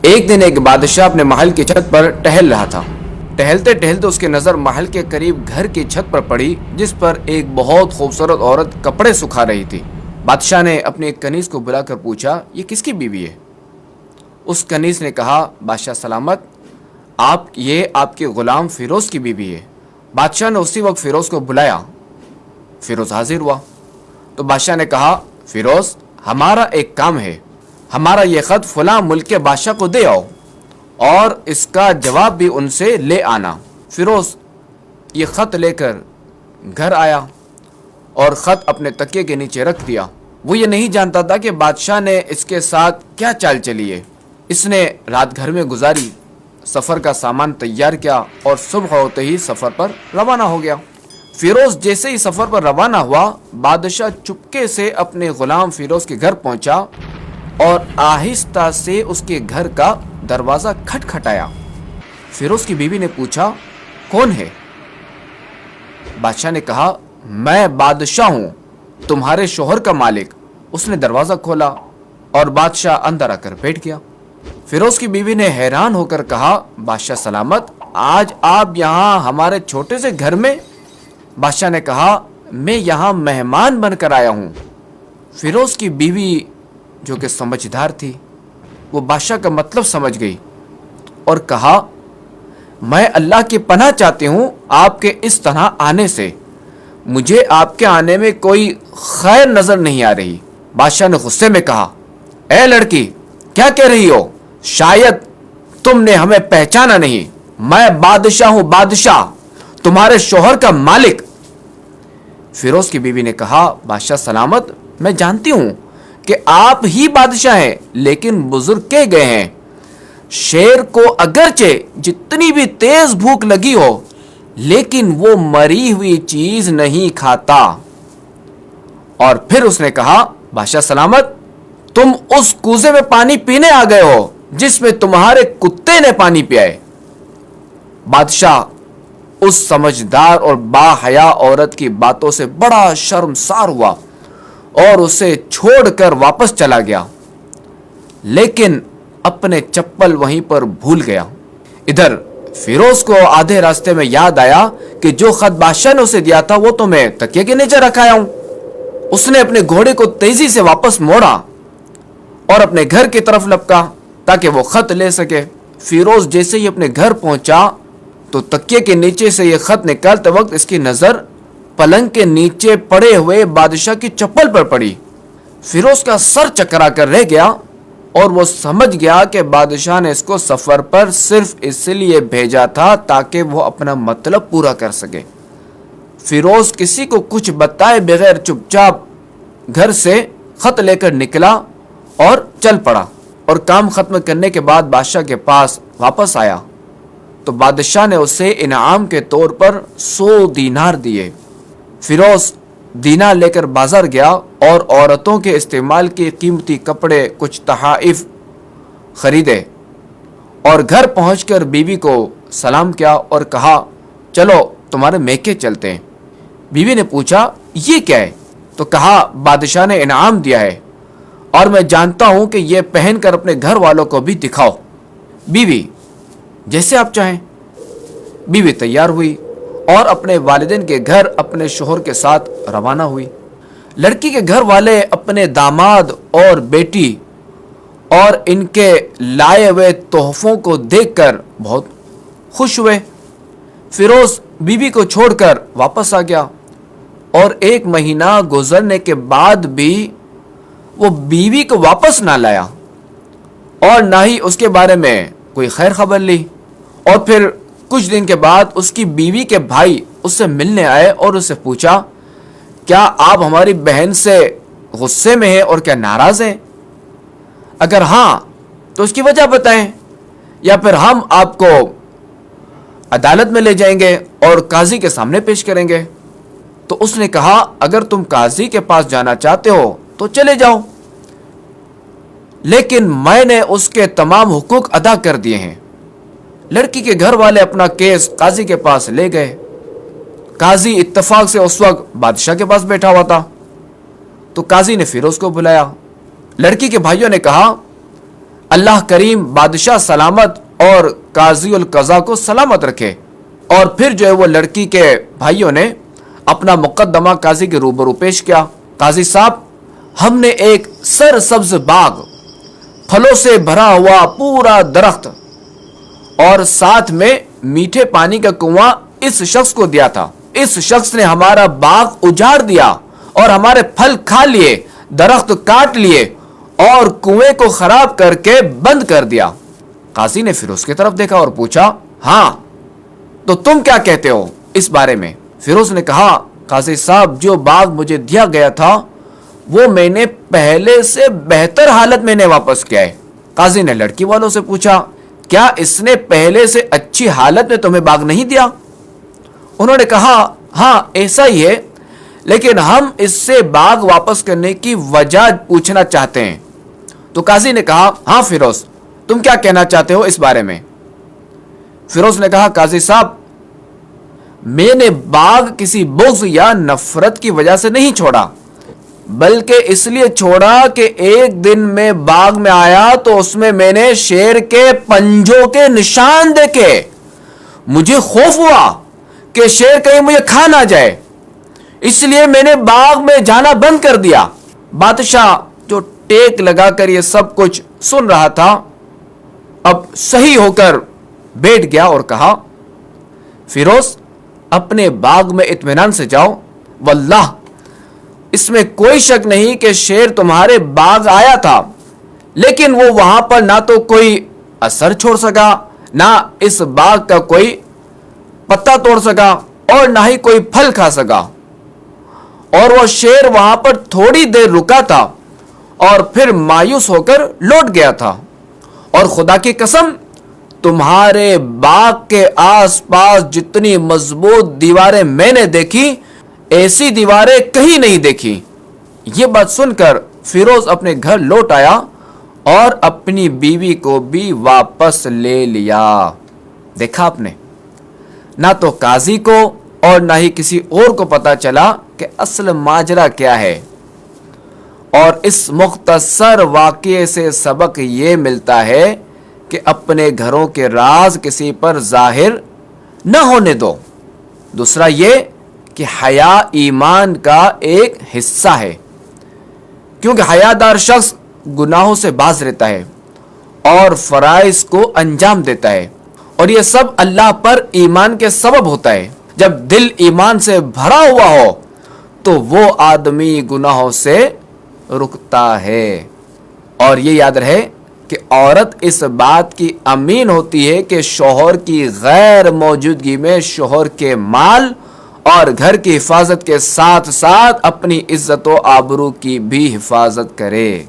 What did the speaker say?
ایک دن ایک بادشاہ اپنے محل کی چھت پر ٹہل رہا تھا۔ ٹہلتے ٹہلتے اس کی نظر محل کے قریب گھر کی چھت پر پڑی، جس پر ایک بہت خوبصورت عورت کپڑے سکھا رہی تھی۔ بادشاہ نے اپنے ایک کنیز کو بلا کر پوچھا، یہ کس کی بیوی ہے؟ اس کنیز نے کہا، بادشاہ سلامت، یہ آپ کے غلام فیروز کی بیوی ہے۔ بادشاہ نے اسی وقت فیروز کو بلایا۔ فیروز حاضر ہوا تو بادشاہ نے کہا، فیروز، ہمارا ایک کام ہے، ہمارا یہ خط فلاں ملک کے بادشاہ کو دے آؤ اور اس کا جواب بھی ان سے لے آنا۔ فیروز یہ خط لے کر گھر آیا اور خط اپنے تکیے کے نیچے رکھ دیا۔ وہ یہ نہیں جانتا تھا کہ بادشاہ نے اس کے ساتھ کیا چال چلی ہے۔ اس نے رات گھر میں گزاری، سفر کا سامان تیار کیا اور صبح ہوتے ہی سفر پر روانہ ہو گیا۔ فیروز جیسے ہی سفر پر روانہ ہوا، بادشاہ چپکے سے اپنے غلام فیروز کے گھر پہنچا اور آہستہ سے اس کے گھر کا دروازہ کھٹکھٹایا۔ فیروز کی بیوی نے پوچھا، کون ہے؟ بادشاہ نے کہا، میں بادشاہ ہوں، تمہارے شوہر کا مالک۔ اس نے دروازہ کھولا اور بادشاہ اندر آ کر بیٹھ گیا۔ فیروز کی بیوی نے حیران ہو کر کہا، بادشاہ سلامت، آج آپ یہاں ہمارے چھوٹے سے گھر میں؟ بادشاہ نے کہا، میں یہاں مہمان بن کر آیا ہوں۔ فیروز کی بیوی جو کہ سمجھدار تھی، وہ بادشاہ کا مطلب سمجھ گئی اور کہا، میں اللہ کی پناہ چاہتی ہوں آپ کے اس طرح آنے سے، مجھے آپ کے آنے میں کوئی خیر نظر نہیں آ رہی۔ بادشاہ نے غصے میں کہا، اے لڑکی، کیا کہہ رہی ہو؟ شاید تم نے ہمیں پہچانا نہیں، میں بادشاہ ہوں، بادشاہ، تمہارے شوہر کا مالک۔ فیروز کی بیوی نے کہا، بادشاہ سلامت، میں جانتی ہوں کہ آپ ہی بادشاہ ہیں، لیکن بزرگ کہہ گئے ہیں، شیر کو اگرچہ جتنی بھی تیز بھوک لگی ہو لیکن وہ مری ہوئی چیز نہیں کھاتا۔ اور پھر اس نے کہا، بادشاہ سلامت، تم اس کوزے میں پانی پینے آ گئے ہو جس میں تمہارے کتے نے پانی پیا ہے۔ بادشاہ اس سمجھدار اور با حیا عورت کی باتوں سے بڑا شرمسار ہوا اور اسے چھوڑ کر واپس چلا گیا، لیکن اپنے چپل وہیں پر بھول گیا۔ ادھر فیروز کو آدھے راستے میں یاد آیا کہ جو خط بادشاہ نے اسے دیا تھا وہ تو میں تکیے کے نیچے رکھایا ہوں۔ اس نے اپنے گھوڑے کو تیزی سے واپس موڑا اور اپنے گھر کی طرف لپکا تاکہ وہ خط لے سکے۔ فیروز جیسے ہی اپنے گھر پہنچا تو تکیے کے نیچے سے یہ خط نکالتے وقت اس کی نظر پلنگ کے نیچے پڑے ہوئے بادشاہ کی چپل پر پڑی۔ فیروز کا سر چکرا کر رہ گیا اور وہ سمجھ گیا کہ بادشاہ نے اس کو سفر پر صرف اس لیے بھیجا تھا تاکہ وہ اپنا مطلب پورا کر سکے۔ فیروز کسی کو کچھ بتائے بغیر چپ چاپ گھر سے خط لے کر نکلا اور چل پڑا، اور کام ختم کرنے کے بعد بادشاہ کے پاس واپس آیا تو بادشاہ نے اسے انعام کے طور پر 100 دینار دیے۔ فیروز دینار لے کر بازار گیا اور عورتوں کے استعمال کے قیمتی کپڑے، کچھ تحائف خریدے اور گھر پہنچ کر بیوی کو سلام کیا اور کہا، چلو تمہارے میکے چلتے ہیں۔ بیوی نے پوچھا، یہ کیا ہے؟ تو کہا، بادشاہ نے انعام دیا ہے اور میں جانتا ہوں کہ یہ پہن کر اپنے گھر والوں کو بھی دکھاؤ۔ بیوی، جیسے آپ چاہیں۔ بیوی تیار ہوئی اور اپنے والدین کے گھر اپنے شوہر کے ساتھ روانہ ہوئی۔ لڑکی کے گھر والے اپنے داماد اور بیٹی اور ان کے لائے ہوئے تحفوں کو دیکھ کر بہت خوش ہوئے۔ فیروز بیوی کو چھوڑ کر واپس آ گیا اور 1 مہینہ گزرنے کے بعد بھی وہ بیوی کو واپس نہ لایا اور نہ ہی اس کے بارے میں کوئی خیر خبر لی۔ اور پھر کچھ دن کے بعد اس کی بیوی کے بھائی اس سے ملنے آئے اور اس سے پوچھا، کیا آپ ہماری بہن سے غصے میں ہیں اور کیا ناراض ہیں؟ اگر ہاں تو اس کی وجہ بتائیں، یا پھر ہم آپ کو عدالت میں لے جائیں گے اور قاضی کے سامنے پیش کریں گے۔ تو اس نے کہا، اگر تم قاضی کے پاس جانا چاہتے ہو تو چلے جاؤ، لیکن میں نے اس کے تمام حقوق ادا کر دیے ہیں۔ لڑکی کے گھر والے اپنا کیس قاضی کے پاس لے گئے۔ قاضی اتفاق سے اس وقت بادشاہ کے پاس بیٹھا ہوا تھا تو قاضی نے فیروز کو بلایا۔ لڑکی کے بھائیوں نے کہا، اللہ کریم بادشاہ سلامت اور قاضی القضا کو سلامت رکھے۔ اور پھر جو ہے وہ لڑکی کے بھائیوں نے اپنا مقدمہ قاضی کے روبرو پیش کیا۔ قاضی صاحب، ہم نے ایک سرسبز باغ، پھلوں سے بھرا ہوا پورا درخت اور ساتھ میں میٹھے پانی کا کنواں اس شخص کو دیا تھا۔ اس شخص نے ہمارا باغ اجاڑ دیا اور ہمارے پھل کھا لیے، درخت کاٹ لیے اور کنویں کو خراب کر کے بند کر دیا۔ قاضی نے پھر اس کی طرف دیکھا اور پوچھا، ہاں تو تم کیا کہتے ہو اس بارے میں؟ فیروز نے کہا، قاضی صاحب، جو باغ مجھے دیا گیا تھا وہ میں نے پہلے سے بہتر حالت میں نے واپس کیا ہے۔ قاضی نے لڑکی والوں سے پوچھا، کیا اس نے پہلے سے اچھی حالت میں تمہیں باغ نہیں دیا؟ انہوں نے کہا، ہاں ایسا ہی ہے، لیکن ہم اس سے باغ واپس کرنے کی وجہ پوچھنا چاہتے ہیں۔ تو قاضی نے کہا، ہاں فیروز، تم کیا کہنا چاہتے ہو اس بارے میں؟ فیروز نے کہا، قاضی صاحب، میں نے باغ کسی بغض یا نفرت کی وجہ سے نہیں چھوڑا، بلکہ اس لیے چھوڑا کہ ایک دن میں باغ میں آیا تو اس میں نے شیر کے پنجوں کے نشان دیکھے۔ مجھے خوف ہوا کہ شیر کہیں مجھے کھا نہ جائے، اس لیے میں نے باغ میں جانا بند کر دیا۔ بادشاہ جو ٹیک لگا کر یہ سب کچھ سن رہا تھا، اب صحیح ہو کر بیٹھ گیا اور کہا، فیروز، اپنے باغ میں اطمینان سے جاؤ، واللہ اس میں کوئی شک نہیں کہ شیر تمہارے باغ آیا تھا، لیکن وہ وہاں پر نہ تو کوئی اثر چھوڑ سکا، نہ اس باغ کا کوئی پتا توڑ سکا اور نہ ہی کوئی پھل کھا سکا، اور وہ شیر وہاں پر تھوڑی دیر رکا تھا اور پھر مایوس ہو کر لوٹ گیا تھا۔ اور خدا کی قسم، تمہارے باغ کے آس پاس جتنی مضبوط دیواریں میں نے دیکھی، ایسی دیواریں کہیں نہیں دیکھی۔ یہ بات سن کر فیروز اپنے گھر لوٹ آیا اور اپنی بیوی کو بھی واپس لے لیا۔ دیکھا آپ نے، نہ تو قاضی کو اور نہ ہی کسی اور کو پتا چلا کہ اصل ماجرا کیا ہے۔ اور اس مختصر واقعے سے سبق یہ ملتا ہے کہ اپنے گھروں کے راز کسی پر ظاہر نہ ہونے دو۔ دوسرا یہ کہ حیا ایمان کا ایک حصہ ہے، کیونکہ حیادار شخص گناہوں سے باز رہتا ہے اور فرائض کو انجام دیتا ہے، اور یہ سب اللہ پر ایمان کے سبب ہوتا ہے۔ جب دل ایمان سے بھرا ہوا ہو تو وہ آدمی گناہوں سے رکتا ہے۔ اور یہ یاد رہے کہ عورت اس بات کی امین ہوتی ہے کہ شوہر کی غیر موجودگی میں شوہر کے مال اور گھر کی حفاظت کے ساتھ ساتھ اپنی عزت و آبرو کی بھی حفاظت کرے۔